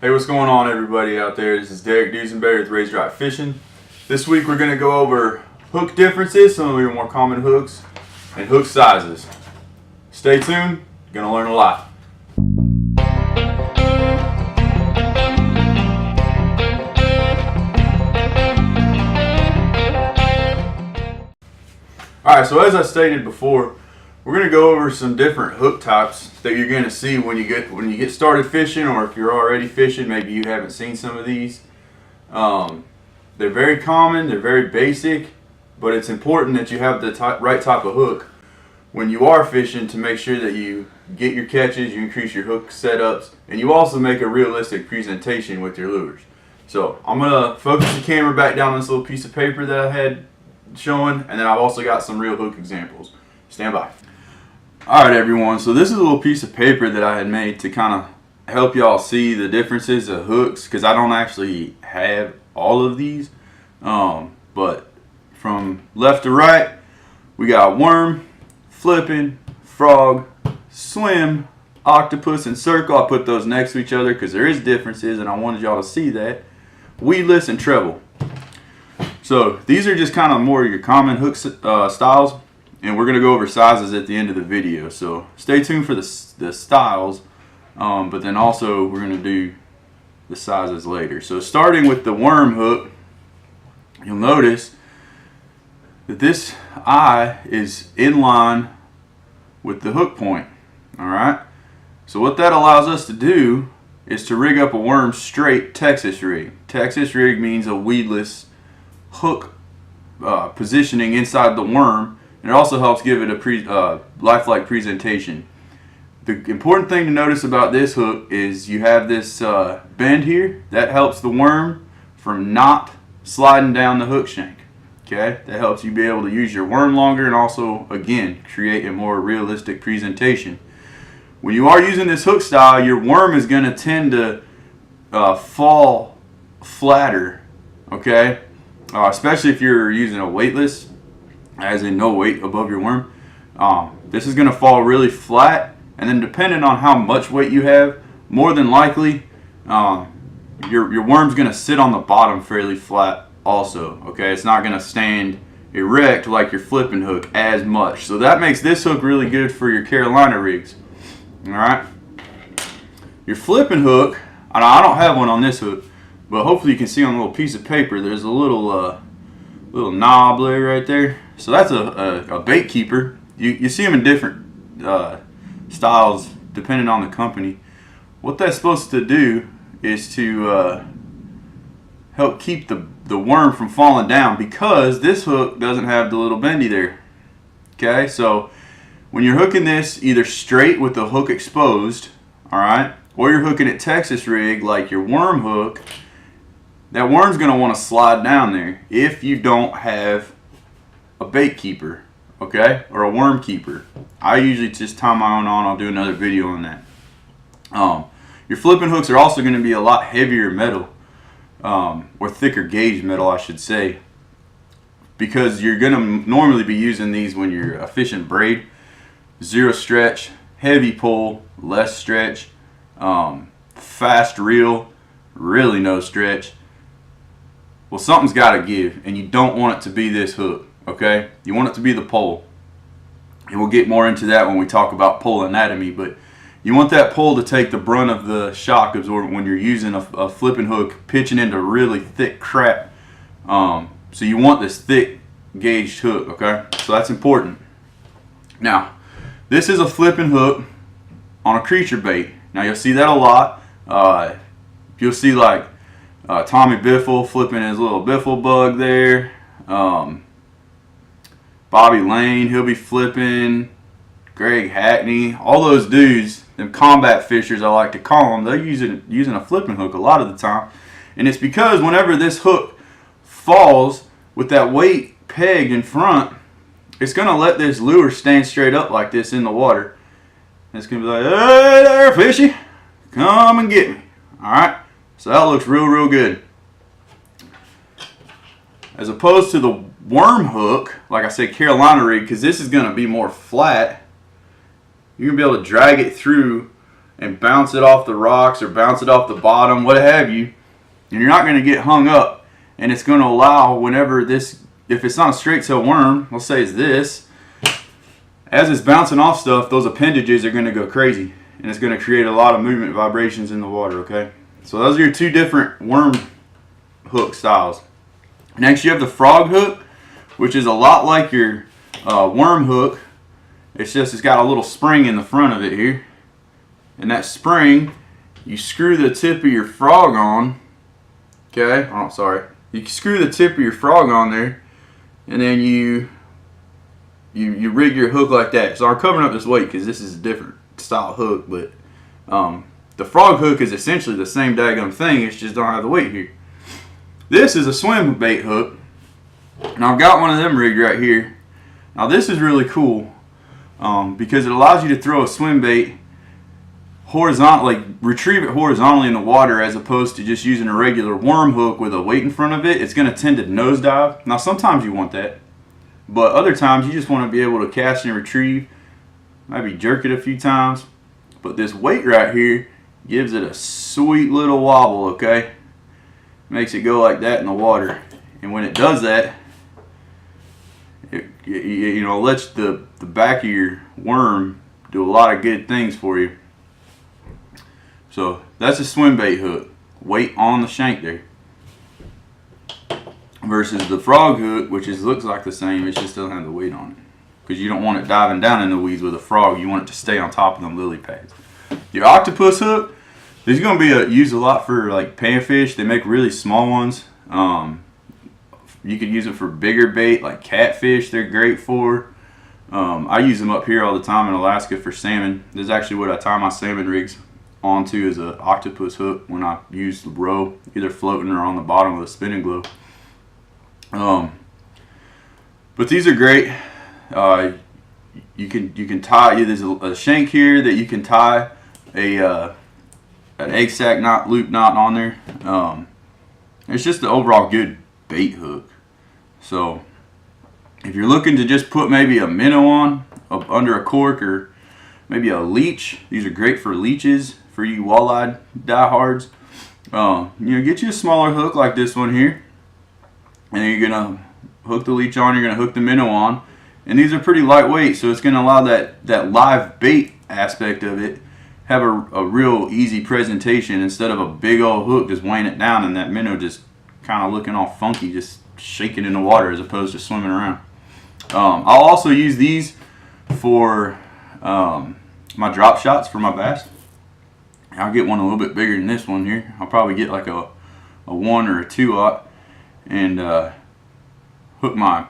Hey, what's going on, everybody out there? This is Derek Duesenberry with Razor Eye Fishing. This week we're going to go over hook differences, some of your more common hooks, and hook sizes. Stay tuned, you're going to learn a lot. Alright, so as I stated before, we're going to go over some different hook types that you're going to see when you get started fishing, or if you're already fishing, maybe you haven't seen some of these. They're very common, they're very basic, but it's important that you have the right type of hook when you are fishing to make sure that you get your catches, you increase your hook setups, and you also make a realistic presentation with your lures. So I'm going to focus the camera back down this little piece of paper that I had showing, and then I've also got some real hook examples. Stand by. Alright everyone, so this is a little piece of paper that I had made to kind of help y'all see the differences of hooks, because I don't actually have all of these, but from left to right we got worm, flipping, frog, swim, octopus, and circle. I put those next to each other because there is differences and I wanted y'all to see that. Weedless and treble. So these are just kind of more your common hook styles, and we're going to go over sizes at the end of the video. So stay tuned for the styles, but then also we're going to do the sizes later. So starting with the worm hook, you'll notice that this eye is in line with the hook point. Alright, so what that allows us to do is to rig up a worm straight Texas rig. Texas rig means a weedless hook positioning inside the worm, and it also helps give it a lifelike presentation. The important thing to notice about this hook is you have this bend here that helps the worm from not sliding down the hook shank. Okay, that helps you be able to use your worm longer and also, again, create a more realistic presentation. When you are using this hook style, your worm is going to tend to fall flatter, okay? Especially if you're using a weightless, as in no weight above your worm. This is going to fall really flat, and then depending on how much weight you have, more than likely your worm's going to sit on the bottom fairly flat also, okay? It's not going to stand erect like your flipping hook as much. So that makes this hook really good for your Carolina rigs. Alright, your flipping hook, and I don't have one on this hook, but hopefully you can see on a little piece of paper there's a little knob there right there. So that's a bait keeper. You see them in different styles depending on the company. What that's supposed to do is to help keep the worm from falling down, because this hook doesn't have the little bendy there. Okay, so when you're hooking this either straight with the hook exposed, alright, or you're hooking it Texas rig like your worm hook, that worm's going to want to slide down there if you don't have a bait keeper, okay, or a worm keeper. I usually just tie my own on. I'll do another video on that. Your flipping hooks are also going to be a lot heavier metal, or thicker gauge metal I should say, because you're going to normally be using these when you're fishing braid. Zero stretch, heavy pull, less stretch, fast reel, really no stretch. Well, something's got to give, and you don't want it to be this hook, okay? You want it to be the pole, and we'll get more into that when we talk about pole anatomy, but you want that pole to take the brunt of the shock absorbent when you're using a flipping hook, pitching into really thick crap. So you want this thick gauged hook, okay? So that's important. Now, this is a flipping hook on a creature bait. Now you'll see that a lot. You'll see like Tommy Biffle flipping his little Biffle bug there. Bobby Lane, he'll be flipping. Greg Hackney, all those dudes, them combat fishers I like to call them, they're using a flipping hook a lot of the time. And it's because whenever this hook falls with that weight pegged in front, it's going to let this lure stand straight up like this in the water. And it's going to be like, hey there, fishy, come and get me. Alright, so that looks real good. As opposed to the worm hook, like I said, Carolina rig, because this is going to be more flat, you're going to be able to drag it through and bounce it off the rocks or bounce it off the bottom, what have you, and you're not going to get hung up. And it's going to allow, whenever this, if it's not a straight tail worm, let's say it's this, as it's bouncing off stuff, those appendages are going to go crazy, and it's going to create a lot of movement vibrations in the water. Okay, so those are your two different worm hook styles. Next, you have the frog hook, which is a lot like your worm hook. It's just it's got a little spring in the front of it here, and that spring, you screw the tip of your frog on. Okay, oh sorry, you screw the tip of your frog on there, and then you rig your hook like that. So I'm covering up this weight because this is a different style hook, but the frog hook is essentially the same daggum thing. It's just don't have the weight here. This is a swim bait hook, and I've got one of them rigged right here. Now this is really cool because it allows you to throw a swim bait horizontally, like retrieve it horizontally in the water, as opposed to just using a regular worm hook with a weight in front of it. It's going to tend to nosedive. Now sometimes you want that, but other times you just want to be able to cast and retrieve, maybe jerk it a few times. But this weight right here gives it a sweet little wobble, okay? Makes it go like that in the water. And when it does that, it lets the back of your worm do a lot of good things for you. So that's a swim bait hook, weight on the shank there. Versus the frog hook, which looks like the same, it just doesn't have the weight on it. Because you don't want it diving down in the weeds with a frog, you want it to stay on top of them lily pads. Your octopus hook, this is going to be used a lot for like panfish. They make really small ones. You could use it for bigger bait like catfish. They're great for. I use them up here all the time in Alaska for salmon. This is actually what I tie my salmon rigs onto, is an octopus hook when I use the roe, either floating or on the bottom with a spinning globe. But these are great. You can tie. There's a shank here that you can tie an egg sac knot, loop knot on there. It's just the overall good bait hook. So if you're looking to just put maybe a minnow on under a cork, or maybe a leech, these are great for leeches, for you walleye diehards. Get you a smaller hook like this one here, and then you're gonna hook the leech on. You're gonna hook the minnow on, and these are pretty lightweight, so it's gonna allow that live bait aspect of it have a real easy presentation, instead of a big old hook just weighing it down and that minnow just kind of looking all funky, just shaking in the water as opposed to swimming around. I'll also use these for my drop shots for my bass. I'll get one a little bit bigger than this one here. I'll probably get like a 1 or a 2/0 and hook my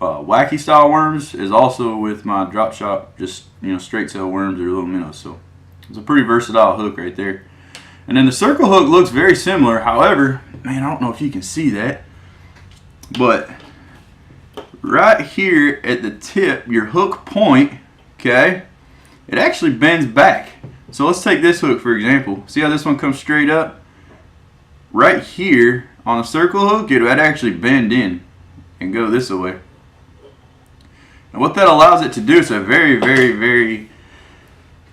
wacky style worms, is also with my drop shot, just straight tail worms or little minnows. So it's a pretty versatile hook right there. And then the circle hook looks very similar. However, man, I don't know if you can see that, but right here at the tip, your hook point, okay, it actually bends back. So let's take this hook for example. See how this one comes straight up? Right here on the circle hook, it would actually bend in and go this way. And what that allows it to do is a very, very, very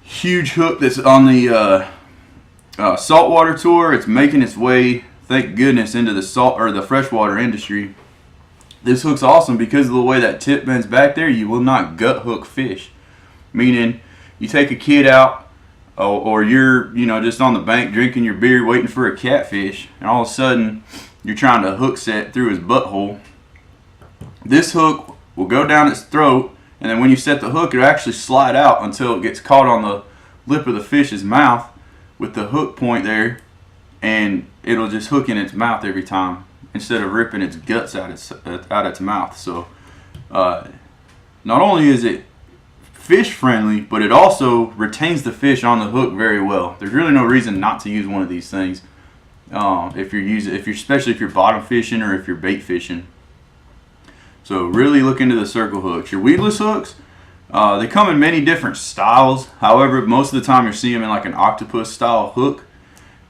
huge hook that's on the saltwater tour. It's making its way, thank goodness, into the salt or the freshwater industry. This hook's awesome because of the way that tip bends back there. You will not gut hook fish, meaning you take a kid out, or you're just on the bank drinking your beer waiting for a catfish, and all of a sudden you're trying to hook set through his butthole. This hook will go down its throat, and then when you set the hook, it'll actually slide out until it gets caught on the lip of the fish's mouth with the hook point there, and it'll just hook in its mouth every time instead of ripping its guts out its mouth. So not only is it fish friendly, but it also retains the fish on the hook very well. There's really no reason not to use one of these things especially if you're bottom fishing or if you're bait fishing. So really look into the circle hooks. Your weedless hooks, they come in many different styles. However, most of the time you're seeing them in like an octopus style hook,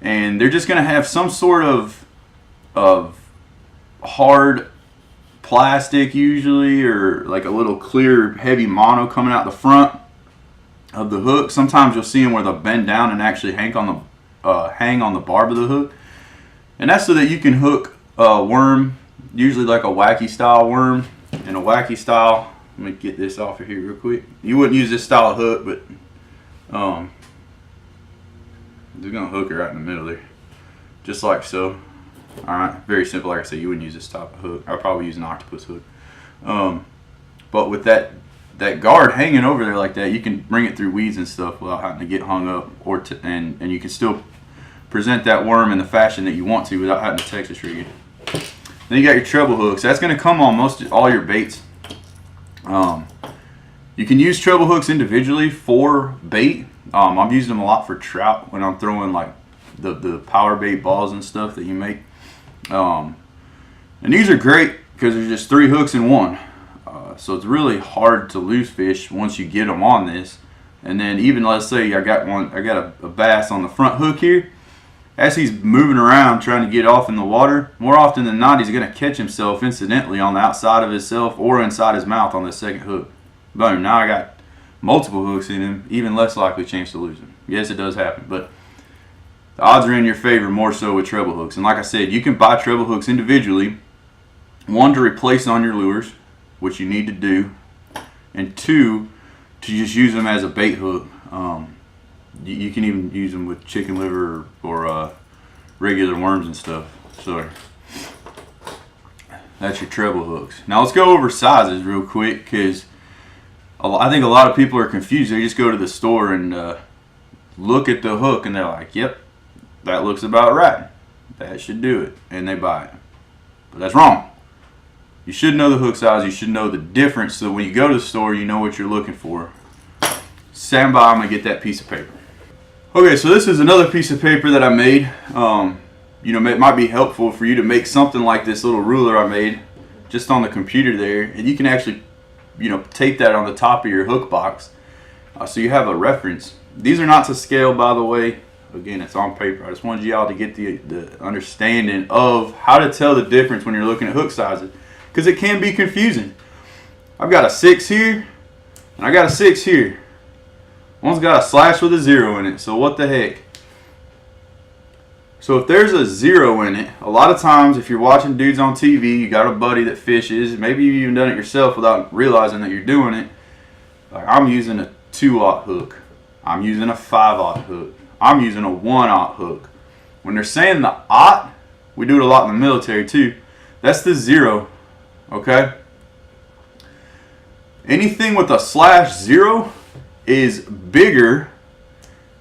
and they're just going to have some sort of hard plastic usually, or like a little clear heavy mono coming out the front. of the hook. Sometimes you'll see them where they'll bend down and actually hang on the barb of the hook, and that's so that you can hook a worm, usually like a wacky style worm. And a wacky style, let me get this off of here real quick. You wouldn't use this style of hook, but they're gonna hook it right in the middle there, just like so. All right, very simple. Like I said, you wouldn't use this type of hook. I'd probably use an octopus hook. But with that guard hanging over there like that, you can bring it through weeds and stuff without having to get hung up, and you can still present that worm in the fashion that you want to without having to Texas rig it. Then you got your treble hooks. That's going to come on most all your baits. You can use treble hooks individually for bait. I'm using them a lot for trout when I'm throwing like the power bait balls and stuff that you make. And these are great because there's just 3 hooks in one. So it's really hard to lose fish once you get them on this. And then even let's say I got a bass on the front hook here. As he's moving around trying to get off in the water, more often than not he's going to catch himself incidentally on the outside of himself or inside his mouth on the second hook. Boom, now I got multiple hooks in him, even less likely chance to lose him. Yes, it does happen, but the odds are in your favor more so with treble hooks. And like I said, you can buy treble hooks individually, 1 to replace on your lures, which you need to do, and 2 to just use them as a bait hook. You can even use them with chicken liver or regular worms and stuff. So that's your treble hooks. Now let's go over sizes real quick, because I think a lot of people are confused. They just go to the store and look at the hook and they're like, yep, that looks about right, that should do it, and they buy it. But that's wrong. You should know the hook size. You should know the difference, so when you go to the store you know what you're looking for. Stand by, I'm going to get that piece of paper. Okay, so this is another piece of paper that I made. You know, it might be helpful for you to make something like this little ruler I made just on the computer there, and you can actually, you know, tape that on the top of your hook box so you have a reference. These are not to scale, by the way. Again, it's on paper. I just wanted y'all to get the understanding of how to tell the difference when you're looking at hook sizes, because it can be confusing. I've got a 6 here and I got a 6 here. One's got a slash with a 0 in it, so what the heck? So if there's a 0 in it, a lot of times if you're watching dudes on TV, you got a buddy that fishes, maybe you've even done it yourself without realizing that you're doing it. Like I'm using a 2/0 hook. I'm using a 5/0 hook. I'm using a 1/0 hook. When they're saying the 0, we do it a lot in the military too. That's the 0, okay? Anything with a /0 is bigger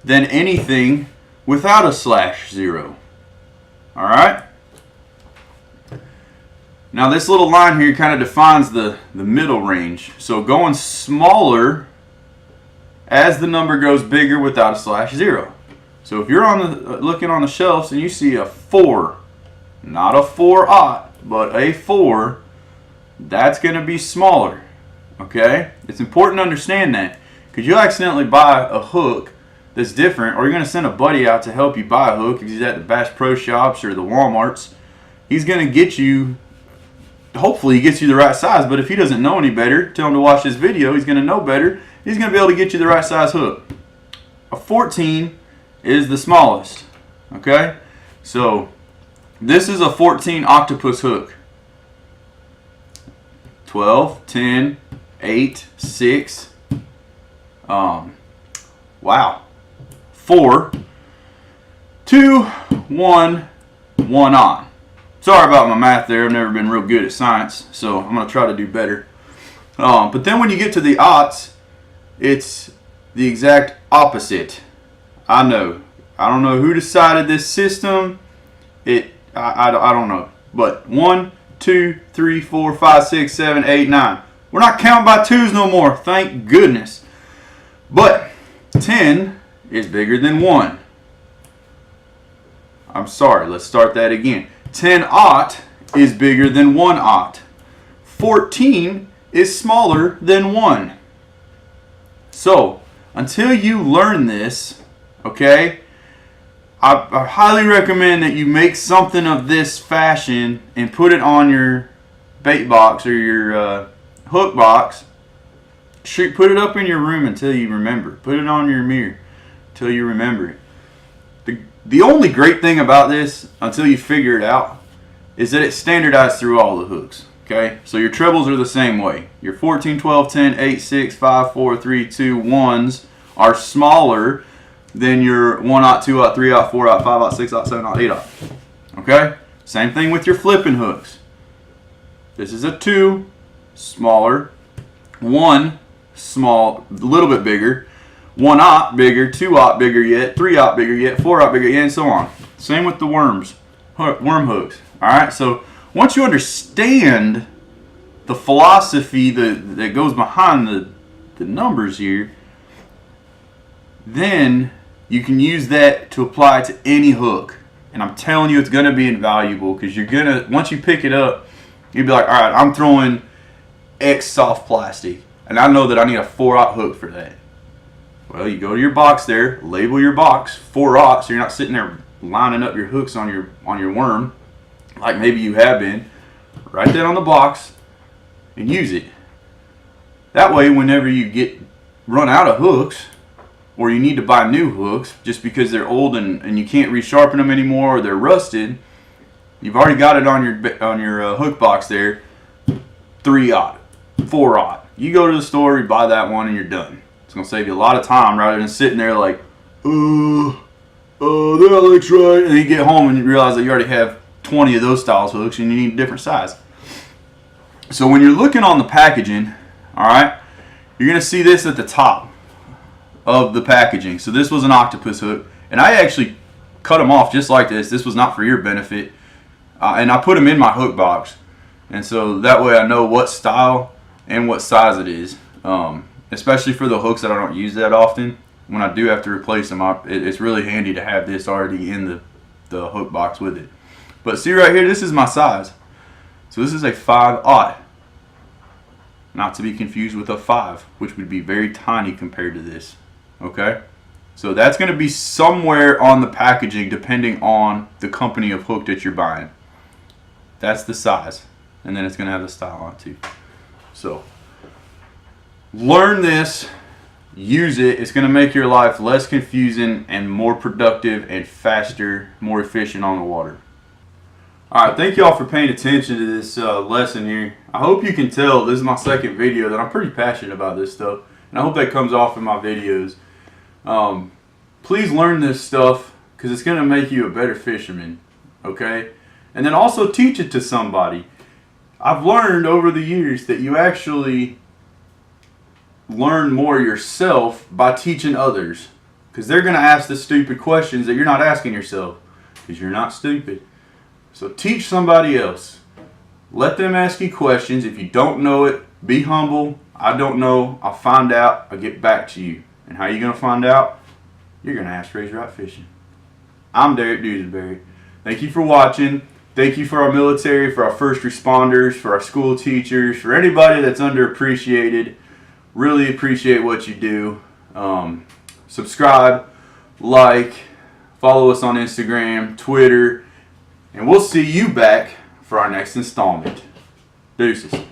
than anything without a /0. All right? Now this little line here kind of defines the middle range. So going smaller as the number goes bigger without a /0. So if you're looking on the shelves and you see a 4, not a 4/0, but a 4, that's going to be smaller. Okay? It's important to understand that, because you'll accidentally buy a hook that's different, or you're going to send a buddy out to help you buy a hook if he's at the Bass Pro Shops or the Walmarts. He's going to get you, hopefully he gets you the right size, but if he doesn't know any better, tell him to watch this video, he's going to know better. He's going to be able to get you the right size hook. A 14 is the smallest. Okay? So this is a 14 octopus hook. 12, 10, 8, 6. Wow. 4, 2, 1, 1 on. Sorry about my math there. I've never been real good at science, so I'm going to try to do better. But then when you get to the aughts, it's the exact opposite. I know. I don't know who decided this system. I don't know. But 1, 2, 3, 4, 5, 6, 7, 8, 9. We're not counting by 2s no more. Thank goodness. But 10 is bigger than 1. I'm sorry. Let's start that again. 10/0 is bigger than 1/0. 14 is smaller than 1. So, until you learn this, okay, I highly recommend that you make something of this fashion and put it on your bait box or your hook box put it up in your room until you remember. Put it on your mirror until you remember it. The only great thing about this, until you figure it out, is that it's standardized through all the hooks. Okay, so your trebles are the same way. Your 14, 12, 10, 8, 6, 5, 4, 3, 2, 1s are smaller than your 1/0, 2/0, 3/0, 4/0, 5/0, 6/0, 7/0, 8/0. Okay, same thing with your flipping hooks. This is a 2, smaller, 1, small, a little bit bigger, 1/0 bigger, 2/0 bigger yet, 3/0 bigger yet, 4/0 bigger yet, and so on. Same with the worm hooks. All right, so once you understand the philosophy that goes behind the numbers here, then you can use that to apply to any hook. And I'm telling you, it's going to be invaluable, because you're going to, once you pick it up, you'll be like, all right, I'm throwing X soft plastic, and I know that I need a 4/0 hook for that. Well, you go to your box there, label your box 4/0, so you're not sitting there lining up your hooks on your worm, like maybe you have been. Write that on the box and use it. That way, whenever you run out of hooks, or you need to buy new hooks just because they're old and you can't resharpen them anymore, or they're rusted, you've already got it on your hook box there, 3/0, 4/0. You go to the store, you buy that one, and you're done. It's going to save you a lot of time rather than sitting there like, that looks right. And then you get home and you realize that you already have 20 of those styles hooks and you need a different size. So when you're looking on the packaging, all right, you're going to see this at the top of the packaging. So this was an octopus hook, and I actually cut them off just like this. This was not for your benefit, and I put them in my hook box, and so that way I know what style and what size it is, especially for the hooks that I don't use that often. When I do have to replace them, it's really handy to have this already in the hook box with it. But see right here, this is my size. So this is a 5/0, not to be confused with a 5, which would be very tiny compared to this. Okay, so that's going to be somewhere on the packaging depending on the company of hook that you're buying. That's the size, and then it's going to have the style on it too. So learn this, use it. It's going to make your life less confusing and more productive and faster, more efficient on the water. Alright, thank you all for paying attention to this lesson here. I hope you can tell this is my second video that I'm pretty passionate about this stuff, and I hope that comes off in my videos. Please learn this stuff, because it's going to make you a better fisherman, okay? And then also teach it to somebody. I've learned over the years that you actually learn more yourself by teaching others, because they're going to ask the stupid questions that you're not asking yourself, because you're not stupid. So teach somebody else. Let them ask you questions. If you don't know it, be humble. I don't know. I'll find out. I'll get back to you. And how are you going to find out? You're going to ask Razorite Fishing. I'm Derek Dewsbury. Thank you for watching. Thank you for our military, for our first responders, for our school teachers, for anybody that's underappreciated. Really appreciate what you do. Subscribe, like, follow us on Instagram, Twitter, and we'll see you back for our next installment. Deuces.